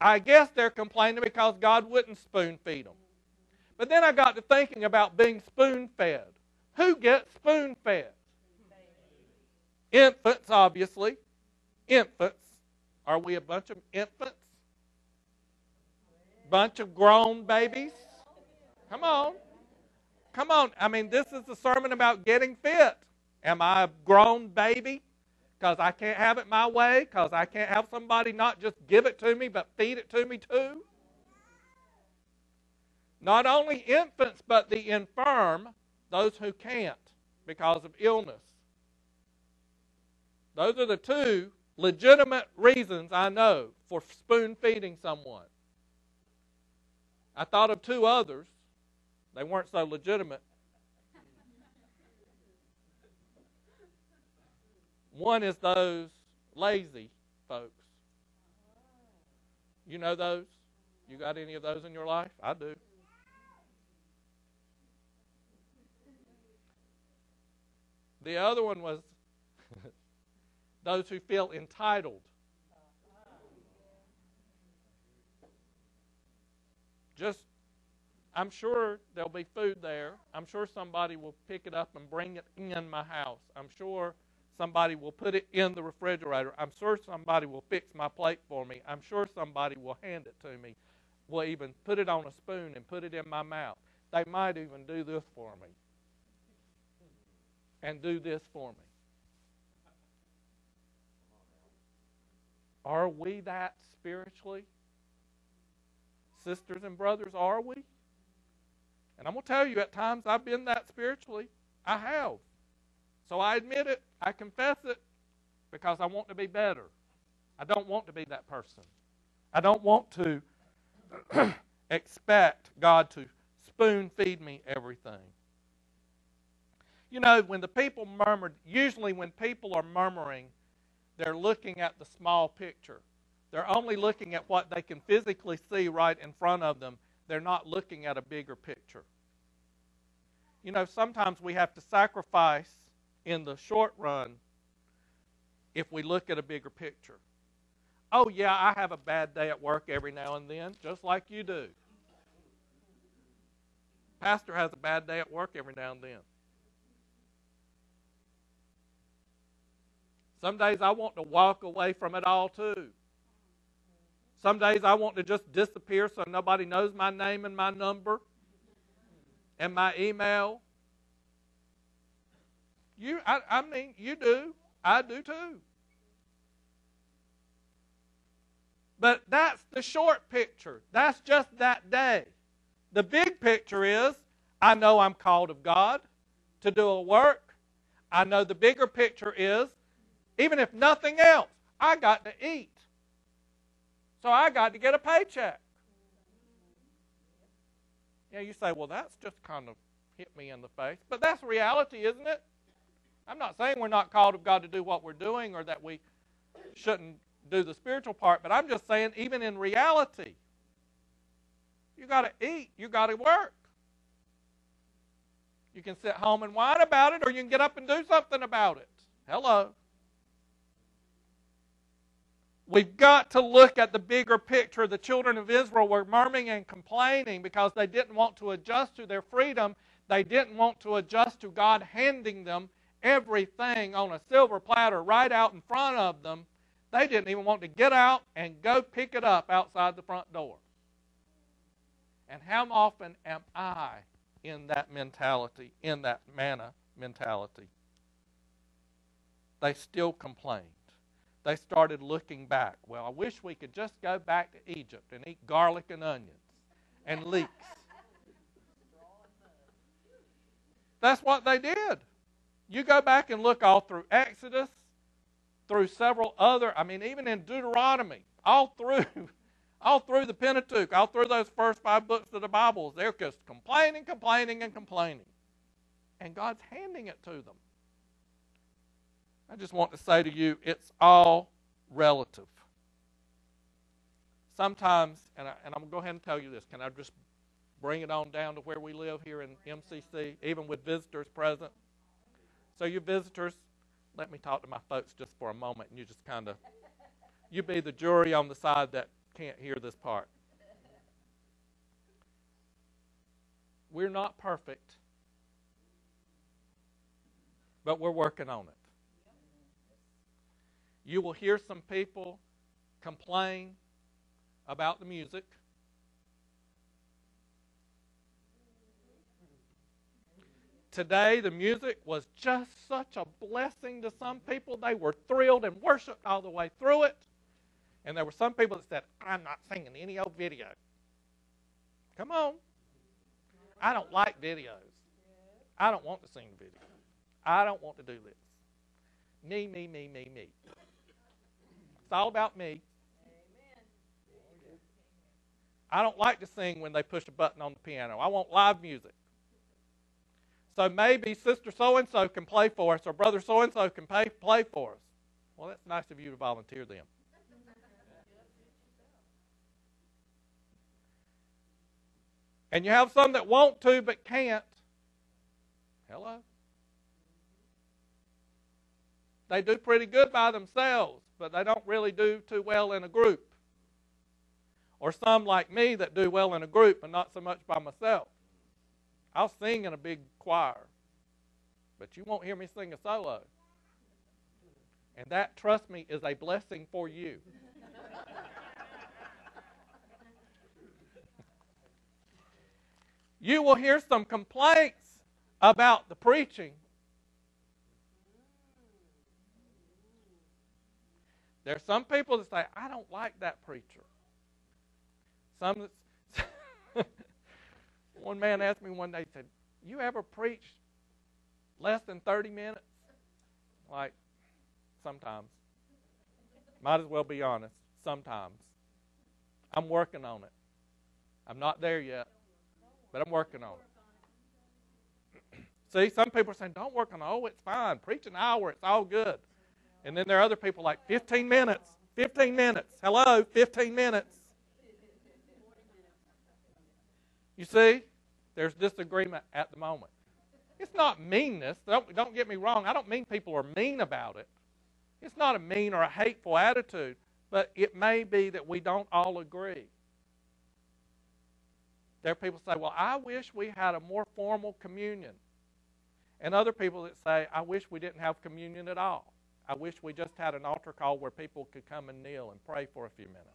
I guess they're complaining because God wouldn't spoon feed them. But then I got to thinking about being spoon-fed. Who gets spoon-fed? Infants, obviously. Infants. Are we a bunch of infants? Bunch of grown babies? Come on. Come on. I mean, this is a sermon about getting fit. Am I a grown baby? Because I can't have it my way? Because I can't have somebody not just give it to me, but feed it to me too? Not only infants, but the infirm, those who can't because of illness. Those are the two legitimate reasons I know for spoon feeding someone. I thought of two others. They weren't so legitimate. One is those lazy folks. You know those? You got any of those in your life? I do. The other one was those who feel entitled. I'm sure there'll be food there. I'm sure somebody will pick it up and bring it in my house. I'm sure somebody will put it in the refrigerator. I'm sure somebody will fix my plate for me. I'm sure somebody will hand it to me. Will even put it on a spoon and put it in my mouth. They might even do this for me. And do this for me. Are we that spiritually? Sisters and brothers, are we? And I'm going to tell you, at times I've been that spiritually. I have. So I admit it. I confess it because I want to be better. I don't want to be that person. I don't want to expect God to spoon feed me everything. You know, when the people murmured, usually when people are murmuring, they're looking at the small picture. They're only looking at what they can physically see right in front of them. They're not looking at a bigger picture. You know, sometimes we have to sacrifice in the short run if we look at a bigger picture. Oh, yeah, I have a bad day at work every now and then, just like you do. Pastor has a bad day at work every now and then. Some days I want to walk away from it all too. Some days I want to just disappear so nobody knows my name and my number and my email. I mean, you do. I do too. But that's the short picture. That's just that day. The big picture is, I know I'm called of God to do a work. I know the bigger picture is, even if nothing else, I got to eat. So I got to get a paycheck. Yeah, you say, well, that's just kind of hit me in the face. But that's reality, isn't it? I'm not saying we're not called of God to do what we're doing or that we shouldn't do the spiritual part, but I'm just saying even in reality, you got to eat, you got to work. You can sit home and whine about it, or you can get up and do something about it. Hello. We've got to look at the bigger picture. The children of Israel were murmuring and complaining because they didn't want to adjust to their freedom. They didn't want to adjust to God handing them everything on a silver platter right out in front of them. They didn't even want to get out and go pick it up outside the front door. And how often am I in that mentality, in that manna mentality? They still complained. They started looking back. Well, I wish we could just go back to Egypt and eat garlic and onions and leeks. That's what they did. You go back and look all through Exodus, through several other, even in Deuteronomy, all through the Pentateuch, all through those first 5 books of the Bible, they're just complaining, complaining, and complaining. And God's handing it to them. I just want to say to you, it's all relative. Sometimes, and I'm going to go ahead and tell you this, can I just bring it on down to where we live here in MCC, even with visitors present? So you visitors, let me talk to my folks just for a moment, and you just kind of, you be the jury on the side that can't hear this part. We're not perfect, but we're working on it. You will hear some people complain about the music. Today, the music was just such a blessing to some people. They were thrilled and worshiped all the way through it. And there were some people that said, I'm not singing any old video. Come on. I don't like videos. I don't want to sing videos. I don't want to do this. Me. It's all about me. I don't like to sing when they push a button on the piano. I want live music. So maybe Sister so-and-so can play for us, or Brother so-and-so can play for us. Well, that's nice of you to volunteer them. And you have some that want to but can't. Hello? They do pretty good by themselves, but they don't really do too well in a group. Or some like me that do well in a group but not so much by myself. I'll sing in a big choir, but you won't hear me sing a solo. And that, trust me, is a blessing for you. You will hear some complaints about the preaching. There are some people that say, I don't like that preacher. Some that one man asked me one day, he said, you ever preach less than 30 minutes? Like, sometimes. Might as well be honest. Sometimes. I'm working on it. I'm not there yet, but I'm working on it. See, some people are saying, don't work on it. Oh, it's fine. Preach an hour. It's all good. And then there are other people like, 15 minutes. 15 minutes. Hello, 15 minutes. You see, there's disagreement at the moment. It's not meanness. Don't get me wrong. I don't mean people are mean about it. It's not a mean or a hateful attitude, but it may be that we don't all agree. There are people who say, well, I wish we had a more formal communion. And other people that say, I wish we didn't have communion at all. I wish we just had an altar call where people could come and kneel and pray for a few minutes.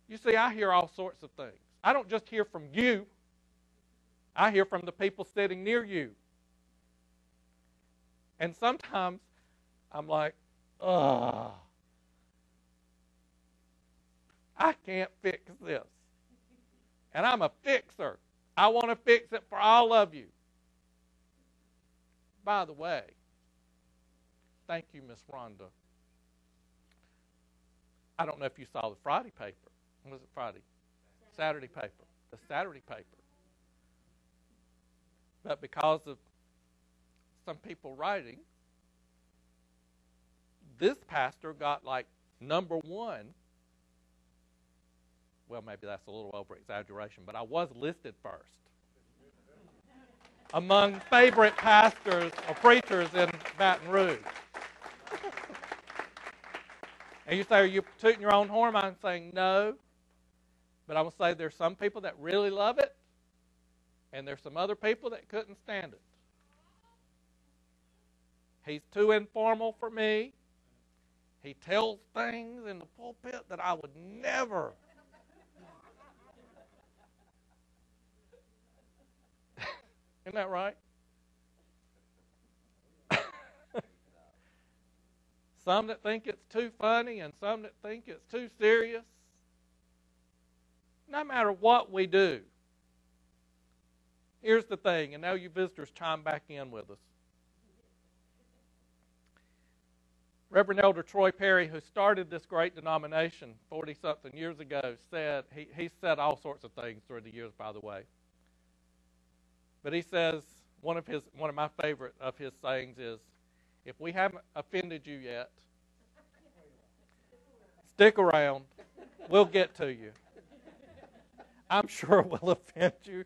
You see, I hear all sorts of things. I don't just hear from you. I hear from the people sitting near you. And sometimes I'm like, ugh, I can't fix this. And I'm a fixer. I want to fix it for all of you. By the way, thank you, Miss Rhonda. I don't know if you saw the Friday paper. When was it Friday? Saturday paper. The Saturday paper. But because of some people writing, this pastor got like number one. Well, maybe that's a little over-exaggeration, but I was listed first among favorite pastors or preachers in Baton Rouge. And you say, are you tooting your own horn? I'm saying no. But I will say there's some people that really love it, and there's some other people that couldn't stand it. He's too informal for me. He tells things in the pulpit that I would never. Isn't that right? Some that think it's too funny and some that think it's too serious. No matter what we do, here's the thing, and now you visitors chime back in with us. Reverend Elder Troy Perry, who started this great denomination 40-something years ago, said, he said all sorts of things through the years, by the way. But he says, one of my favorite of his sayings is, if we haven't offended you yet, stick around. We'll get to you. I'm sure we'll offend you.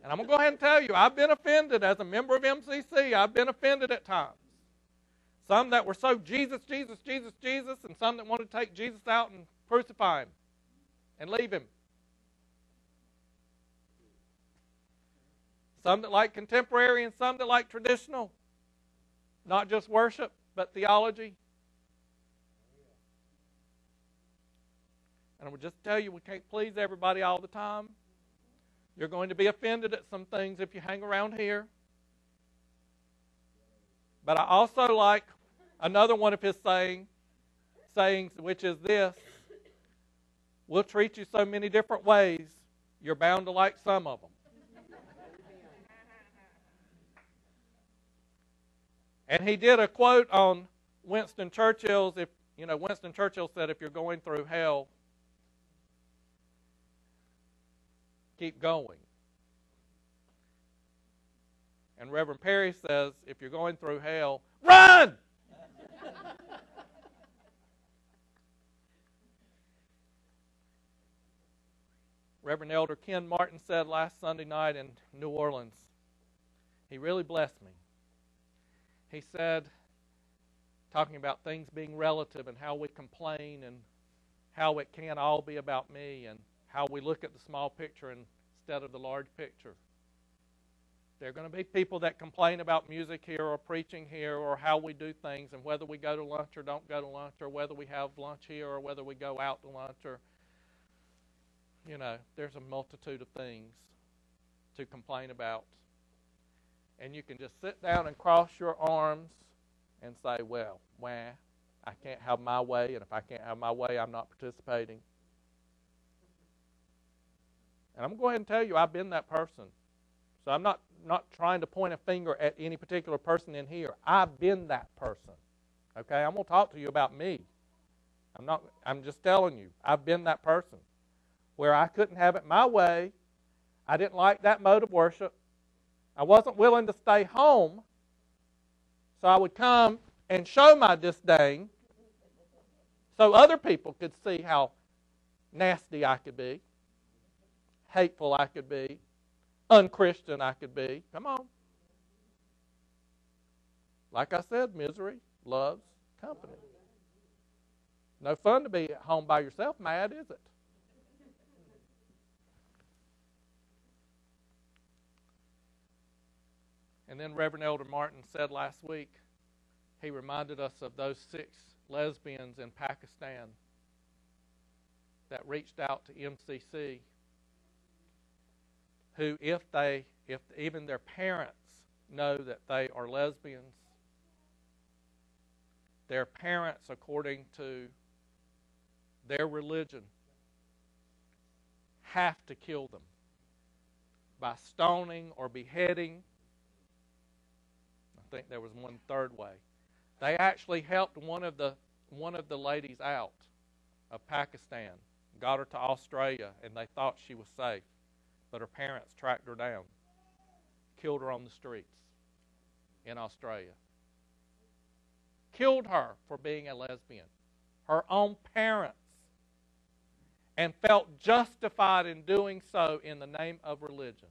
And I'm going to go ahead and tell you, I've been offended as a member of MCC. I've been offended at times. Some that were so Jesus, Jesus, Jesus, Jesus, and some that wanted to take Jesus out and crucify him and leave him. Some that like contemporary and some that like traditional. Not just worship, but theology. And I would just tell you, we can't please everybody all the time. You're going to be offended at some things if you hang around here. But I also like another one of his sayings, which is this: we'll treat you so many different ways, you're bound to like some of them. And he did a quote on Winston Churchill's. Winston Churchill said, if you're going through hell, keep going. And Reverend Perry says, if you're going through hell, run! Reverend Elder Ken Martin said last Sunday night in New Orleans, he really blessed me. He said, talking about things being relative and how we complain and how it can't all be about me and how we look at the small picture instead of the large picture. There are going to be people that complain about music here or preaching here or how we do things and whether we go to lunch or don't go to lunch or whether we have lunch here or whether we go out to lunch or, there's a multitude of things to complain about. And you can just sit down and cross your arms and say, well, I can't have my way, and if I can't have my way, I'm not participating. And I'm going to go ahead and tell you, I've been that person. So I'm not trying to point a finger at any particular person in here. I've been that person. Okay? I'm going to talk to you about me. I'm just telling you, I've been that person where I couldn't have it my way. I didn't like that mode of worship. I wasn't willing to stay home, so I would come and show my disdain so other people could see how nasty I could be, hateful I could be, unchristian I could be. Come on. Like I said, misery loves company. No fun to be at home by yourself, mad, is it? And then Reverend Elder Martin said last week, he reminded us of those 6 lesbians in Pakistan that reached out to MCC, who, if even their parents know that they are lesbians, their parents, according to their religion, have to kill them by stoning or beheading. I think there was one third way. They actually helped one of the ladies out of Pakistan, got her to Australia, and they thought she was safe. But her parents tracked her down, killed her on the streets in Australia. Killed her for being a lesbian. Her own parents. And felt justified in doing so in the name of religion.